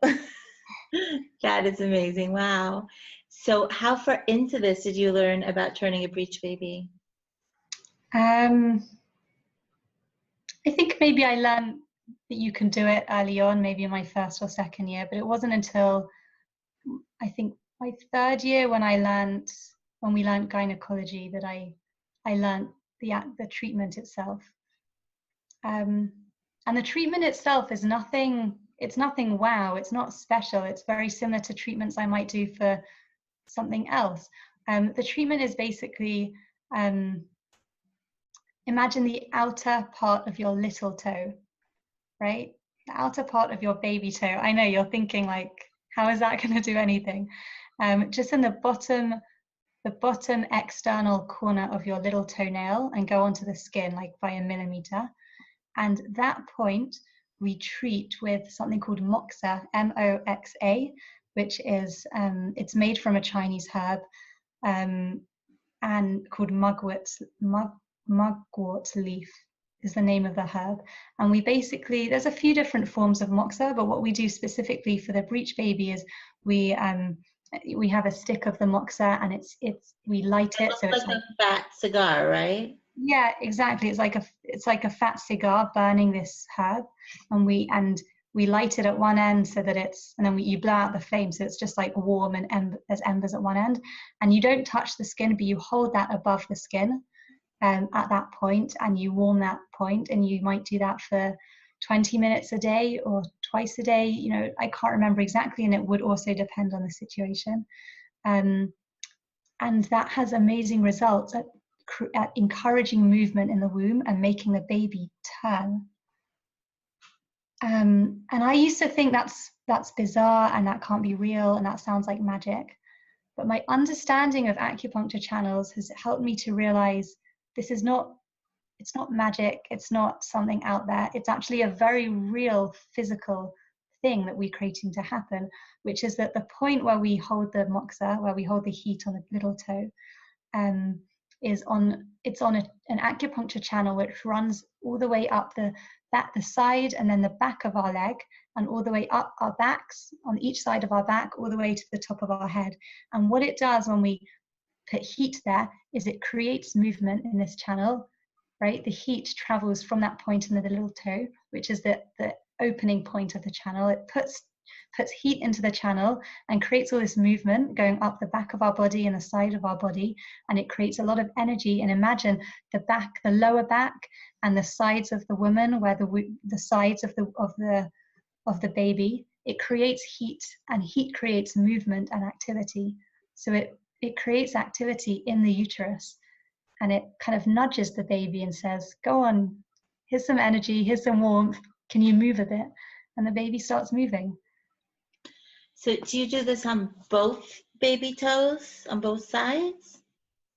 That is amazing. Wow. So how far into this did you learn about turning a breech baby? I think maybe I learned that you can do it early on, maybe in my first or second year, but it wasn't until I think my third year when we learned gynecology that I learned the treatment itself. And the treatment itself is nothing wow, it's not special. It's very similar to treatments I might do for something else. The treatment is basically, imagine the outer part of your little toe, right? The outer part of your baby toe. I know you're thinking, like, how is that going to do anything? Just in the bottom external corner of your little toenail, and go onto the skin like by a millimeter. And that point we treat with something called moxa, M-O-X-A, which is, it's made from a Chinese herb. and called mugwort leaf is the name of the herb. And we basically, there's a few different forms of moxa, but what we do specifically for the breech baby is we have a stick of the moxa, and we light it, so it's like a fat cigar, right? Yeah, exactly. It's like a fat cigar burning this herb, and we light it at one end so that and then you blow out the flame, so it's just like warm and there's embers at one end, and you don't touch the skin, but you hold that above the skin at that point, and you warm that point, and you might do that for 20 minutes a day or twice a day. I can't remember exactly, and it would also depend on the situation. And that has amazing results at encouraging movement in the womb and making the baby turn. And I used to think that's bizarre and that can't be real and that sounds like magic. But my understanding of acupuncture channels has helped me to realize it's not magic, it's not something out there. It's actually a very real physical thing that we're creating to happen, which is that the point where we hold the moxa, where we hold the heat on the little toe, it's on an acupuncture channel which runs all the way up the side and then the back of our leg, and all the way up our backs, on each side of our back, all the way to the top of our head. And what it does when we put heat there is it creates movement in this channel, right? The heat travels from that point in the little toe, which is the opening point of the channel. It puts heat into the channel and creates all this movement going up the back of our body and the side of our body, and it creates a lot of energy. And imagine the lower back and the sides of the woman, where the sides of the baby, it creates heat, and heat creates movement and activity. So it creates activity in the uterus, and it kind of nudges the baby and says, go on, here's some energy, here's some warmth, can you move a bit? And the baby starts moving. So do you do this on both baby toes, on both sides?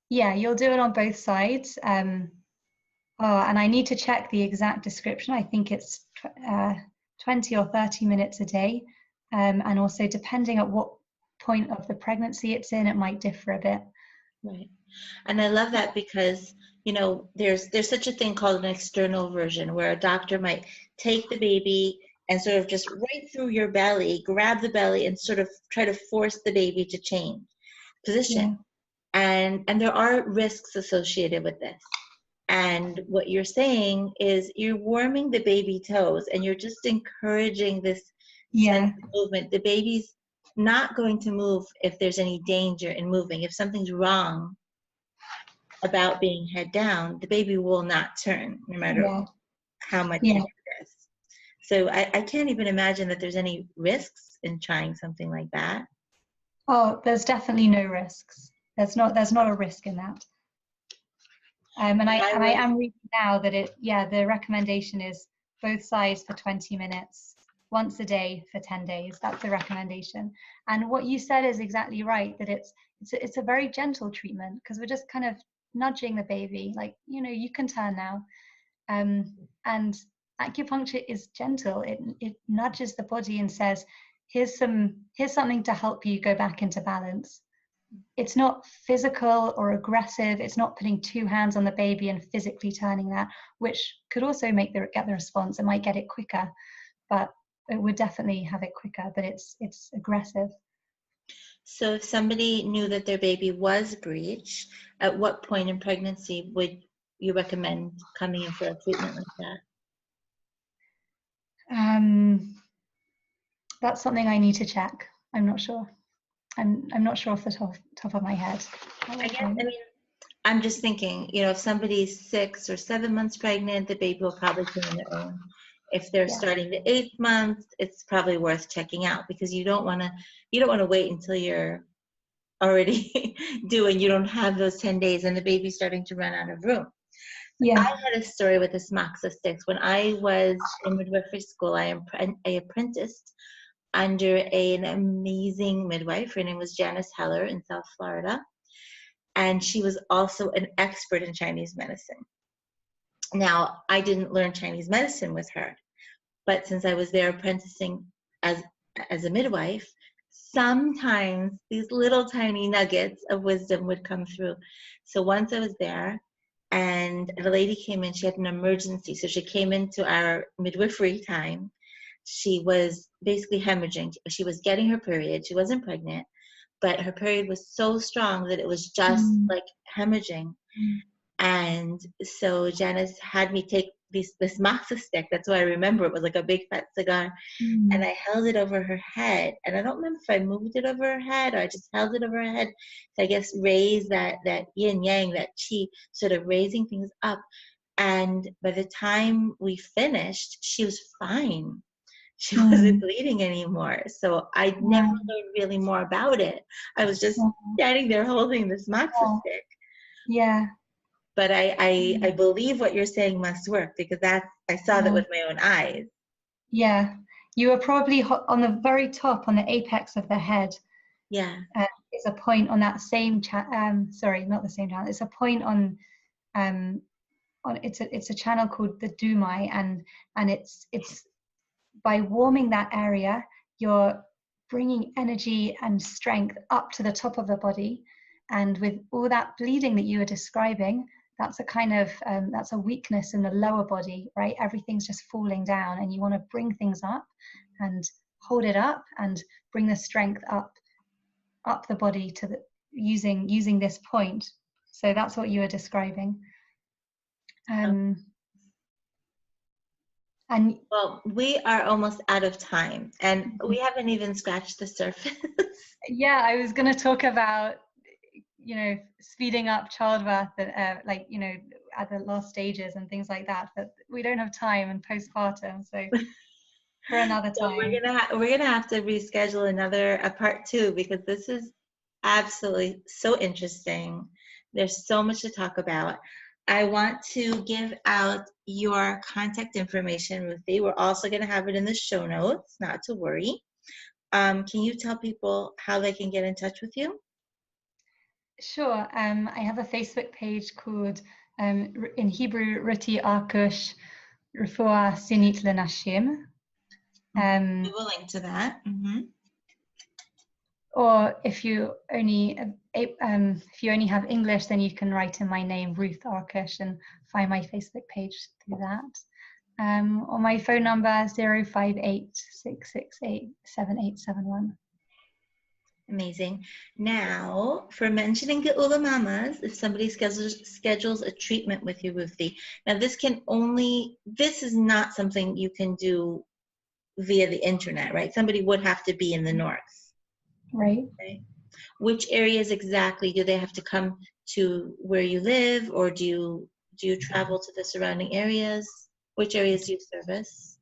Yeah, you'll do it on both sides. And I need to check the exact description. I think it's 20 or 30 minutes a day. And also depending at what point of the pregnancy it's in, it might differ a bit. Right. And I love that because, there's such a thing called an external version, where a doctor might take the baby and sort of just right through your belly, grab the belly and sort of try to force the baby to change position. Yeah. And there are risks associated with this. And what you're saying is you're warming the baby toes and you're just encouraging this sense of movement. The baby's not going to move if there's any danger in moving. If something's wrong about being head down, the baby will not turn, no matter how much you do this. So I can't even imagine that there's any risks in trying something like that. Oh, there's definitely no risks. There's not a risk in that. And I am reading now that the recommendation is both sides for 20 minutes, once a day for 10 days. That's the recommendation. And what you said is exactly right, that it's a very gentle treatment, because we're just kind of nudging the baby, like, you can turn now. And acupuncture is gentle. It nudges the body and says, here's something to help you go back into balance. It's not physical or aggressive. It's not putting two hands on the baby and physically turning that, which could also get the response. It might get it quicker, but it would definitely have it quicker, but it's aggressive. So if somebody knew that their baby was breech, at what point in pregnancy would you recommend coming in for a treatment like that? That's something I need to check. I'm not sure. I'm not sure off the top of my head. I'm just thinking, if somebody's 6 or 7 months pregnant, the baby will probably come on their own. If they're starting the 8th month, it's probably worth checking out, because you don't want to wait until you're already doing, you don't have those 10 days and the baby's starting to run out of room. I had a story with this moxa sticks. When I was in midwifery school, I apprenticed under an amazing midwife. Her name was Janice Heller in South Florida. And she was also an expert in Chinese medicine. Now, I didn't learn Chinese medicine with her, but since I was there apprenticing as a midwife, sometimes these little tiny nuggets of wisdom would come through. So once I was there, and the lady came in, she had an emergency. So she came into our midwifery time. She was basically hemorrhaging. She was getting her period. She wasn't pregnant, but her period was so strong that it was just like hemorrhaging. And so Janice had me take this matzo stick. That's why I remember it was like a big fat cigar. And I held it over her head. And I don't remember if I moved it over her head or I just held it over her head to, I guess, raise that yin yang, that chi, sort of raising things up. And by the time we finished, she was fine. She wasn't bleeding anymore. So I never learned really more about it. I was just standing there holding this matzo stick. Yeah. But I believe what you're saying must work, because I saw that with my own eyes. Yeah. You were probably on the very top, on the apex of the head. Yeah. It's a point on that same sorry, not the same channel. It's a point on it's a channel called the Dumai, and it's by warming that area, you're bringing energy and strength up to the top of the body. And with all that bleeding that you were describing, that's a kind of that's a weakness in the lower body, right? Everything's just falling down, and you want to bring things up and hold it up and bring the strength up the body to the using this point. So that's what you were describing. And well, we are almost out of time, and we haven't even scratched the surface. Yeah, I was going to talk about, speeding up childbirth, like, at the last stages and things like that, but we don't have time, and postpartum, so for another time. So we're gonna have to reschedule a part 2, because this is absolutely so interesting. There's so much to talk about. I want to give out your contact information, Ruthie. We're also going to have it in the show notes, not to worry. Can you tell people how they can get in touch with you? Sure. I have a Facebook page called, in Hebrew, Ruthie Arkush, Refuah Sinit Lenashim. We will link to that. Or if you only have English, then you can write in my name, Ruth Arkush, and find my Facebook page through that. Or my phone number, 058-668-7871. Amazing. Now, for mentioning Geula Mamas, if somebody schedules a treatment with you, Ruthie, now this is not something you can do via the internet, right? Somebody would have to be in the north. Right. Okay. Which areas exactly do they have to come to where you live, or do you travel to the surrounding areas? Which areas do you service?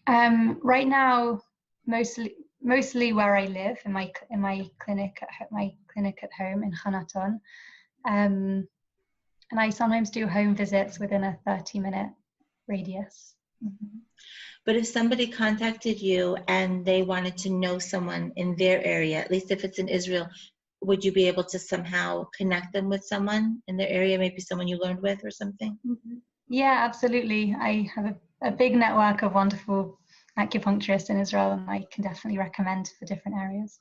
Right now, mostly where I live, in my clinic at home in Hanaton, and I sometimes do home visits within a 30-minute radius. But if somebody contacted you and they wanted to know someone in their area, at least if it's in Israel, would you be able to somehow connect them with someone in their area, maybe someone you learned with or something? Yeah, absolutely. I have a big network of wonderful acupuncturists in Israel, and I can definitely recommend for different areas.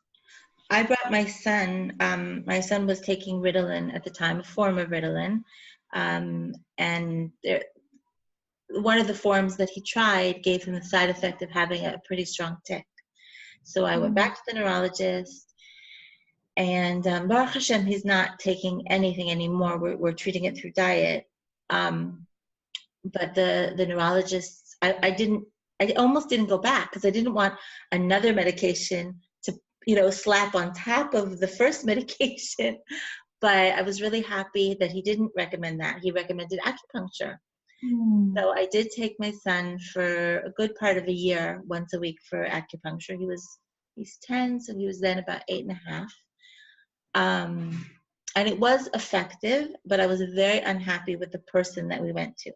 I brought my son. My son was taking Ritalin at the time, a form of Ritalin, and one of the forms that he tried gave him the side effect of having a pretty strong tic. So I went back to the neurologist, and Baruch Hashem, he's not taking anything anymore. We're treating it through diet. But the neurologist, I almost didn't go back, because I didn't want another medication to slap on top of the first medication. But I was really happy that he didn't recommend that. He recommended acupuncture. So I did take my son for a good part of a year, once a week, for acupuncture. He's 10, so he was then about 8.5. And it was effective, but I was very unhappy with the person that we went to.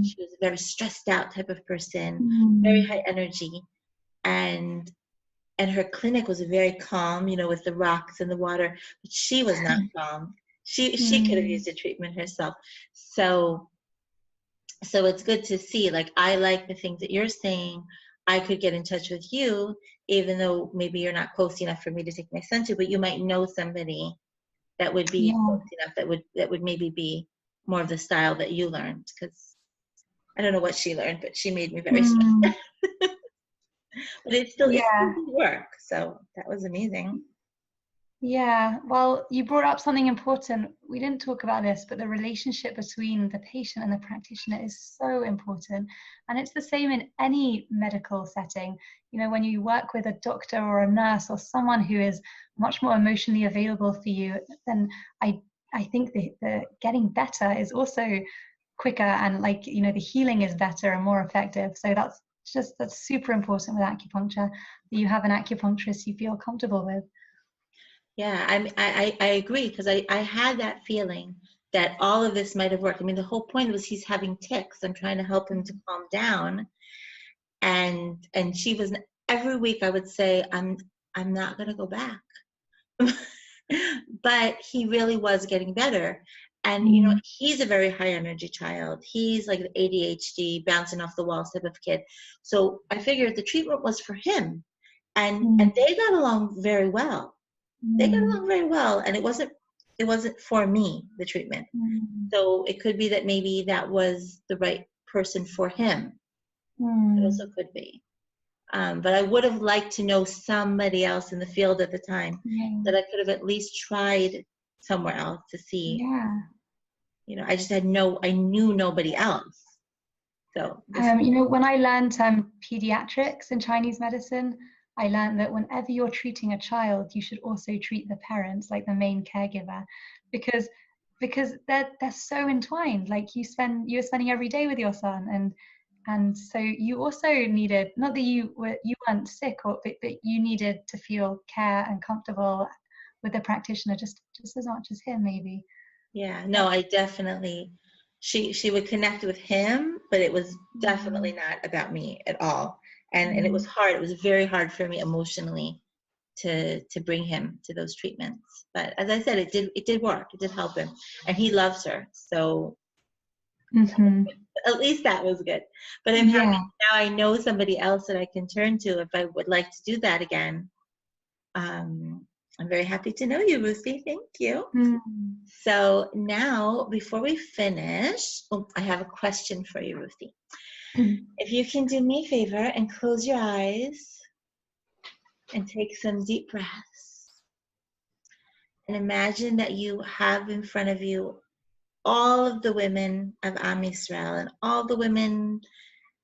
She was a very stressed out type of person, very high energy, and her clinic was very calm, with the rocks and the water, but she was not calm. She could have used a treatment herself. So it's good to see, like, I like the things that you're saying. I could get in touch with you even though maybe you're not close enough for me to take my son to, but you might know somebody that would be Yeah. close enough, that would maybe be more of the style that you learned, because I don't know what she learned, but she made me very stressed. But it still Yeah. did work, so that was amazing. Yeah, well, you brought up something important. We didn't talk about this, but the relationship between the patient and the practitioner is so important. And it's the same in any medical setting. You know, when you work with a doctor or a nurse or someone who is much more emotionally available for you, then I think the getting better is also quicker, and like, you know, the healing is better and more effective. So that's super important with acupuncture, that you have an acupuncturist you feel comfortable with. Yeah, I agree, because I had that feeling that all of this might have worked. I mean, the whole point was he's having tics. I'm trying to help him to calm down, and she was, every week I would say, I'm not going to go back. But he really was getting better. And you know, he's a very high energy child. He's like the ADHD, bouncing off the walls type of kid. So I figured the treatment was for him, and they got along very well. They got along very well, and it wasn't for me, the treatment. So it could be that maybe that was the right person for him. It also could be. But I would have liked to know somebody else in the field at the time, that I could have at least tried somewhere else to see. Yeah. You know, I knew nobody else. So You know, when I learned pediatrics in Chinese medicine, I learned that whenever you're treating a child, you should also treat the parents, like the main caregiver, because they're so entwined. Like you're spending every day with your son, and so you also needed, not that you weren't sick, but you needed to feel care and comfortable with the practitioner just as much as him, maybe. Yeah, no, I definitely, she would connect with him, but it was definitely not about me at all. And it was hard. It was very hard for me emotionally to bring him to those treatments. But as I said, it did work. It did help him, and he loves her. So at least that was good. But I'm happy now I know somebody else that I can turn to if I would like to do that again. I'm very happy to know you, Ruthie. Thank you. So now, before we finish, I have a question for you, Ruthie. If you can do me a favor and close your eyes and take some deep breaths, and imagine that you have in front of you all of the women of Am Yisrael, and all the women,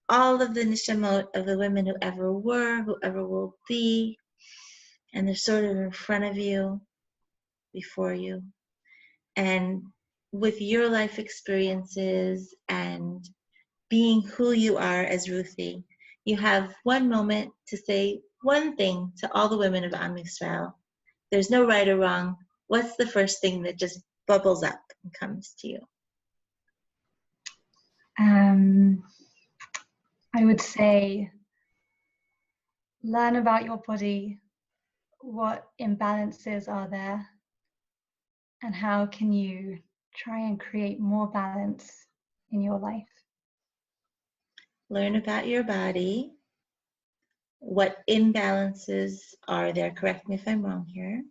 all of the nishamot of the women who ever were, who ever will be, and they're sort of in front of you, before you. And with your life experiences and being who you are as Ruthie, you have one moment to say one thing to all the women of Am Yisrael. There's no right or wrong. What's the first thing that just bubbles up and comes to you? I would say, learn about your body, what imbalances are there, and how can you try and create more balance in your life. Learn about your body. What imbalances are there? Correct me if I'm wrong here.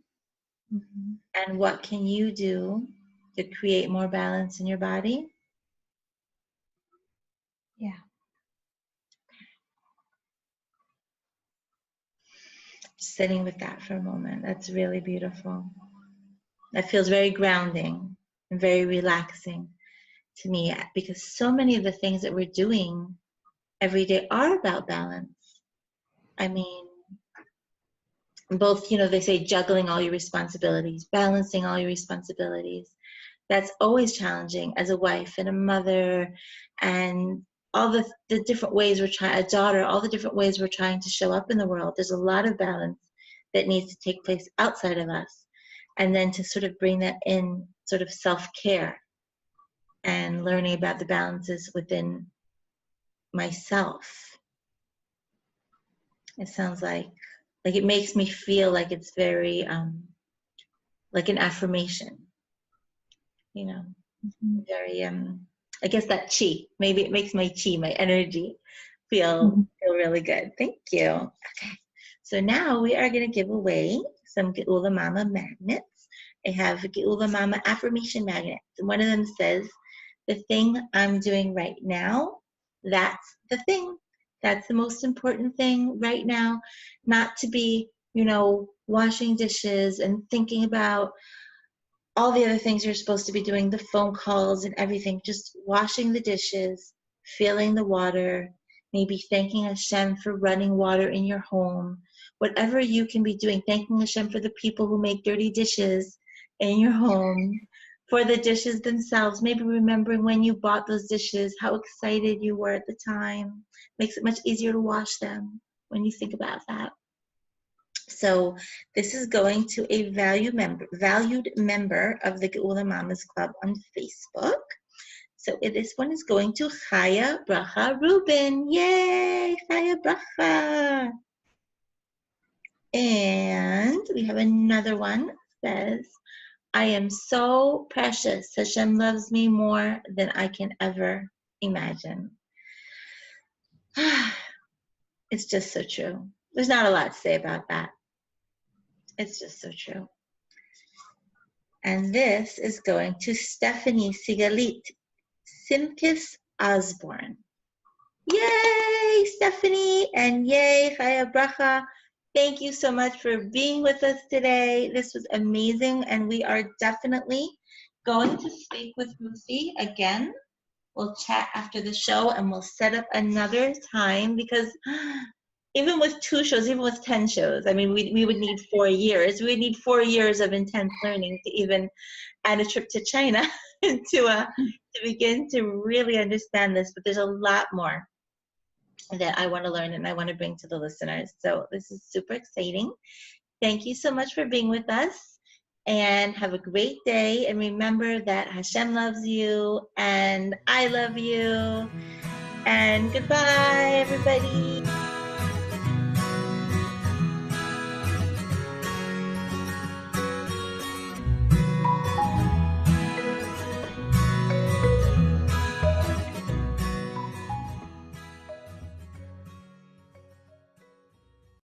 And what can you do to create more balance in your body? Yeah. Sitting with that for a moment. That's really beautiful. That feels very grounding and very relaxing to me, because so many of the things that we're doing every day are about balance. I mean, both, you know, they say juggling all your responsibilities, balancing all your responsibilities. That's always challenging as a wife and a mother, and all the different ways we're trying, a daughter, all the different ways we're trying to show up in the world. There's a lot of balance that needs to take place outside of us. And then to sort of bring that in, sort of self-care and learning about the balances within myself. It sounds like it makes me feel like it's very, like an affirmation, you know, very, I guess that chi, maybe it makes my chi, my energy feel really good. Thank you. Okay. So now we are going to give away some Geula Mama magnets. I have Geula Mama affirmation magnets. One of them says, the thing I'm doing right now, that's the thing. That's the most important thing right now. Not to be, washing dishes and thinking about all the other things you're supposed to be doing, the phone calls and everything. Just washing the dishes, feeling the water, maybe thanking Hashem for running water in your home. Whatever you can be doing, thanking Hashem for the people who make dirty dishes in your home, for the dishes themselves, maybe remembering when you bought those dishes, how excited you were at the time. Makes it much easier to wash them when you think about that. So this is going to a valued member of the Geula Mamas Club on Facebook. So this one is going to Chaya Bracha Rubin. Yay, Chaya Bracha. And we have another one that says, I am so precious. Hashem loves me more than I can ever imagine. It's just so true. There's not a lot to say about that. It's just so true. And this is going to Stephanie Sigalit Simkis Osborne. Yay, Stephanie, and yay, Chaya Bracha. Thank you so much for being with us today. This was amazing, and we are definitely going to speak with Ruthie again. We'll chat after the show, and we'll set up another time, because even with 2 shows, even with 10 shows, I mean, we would need 4 years. We would need 4 years of intense learning to even add a trip to China to begin to really understand this. But there's a lot more that I want to learn and I want to bring to the listeners. So this is super exciting. Thank you so much for being with us, and have a great day. And remember that Hashem loves you and I love you. And goodbye, everybody.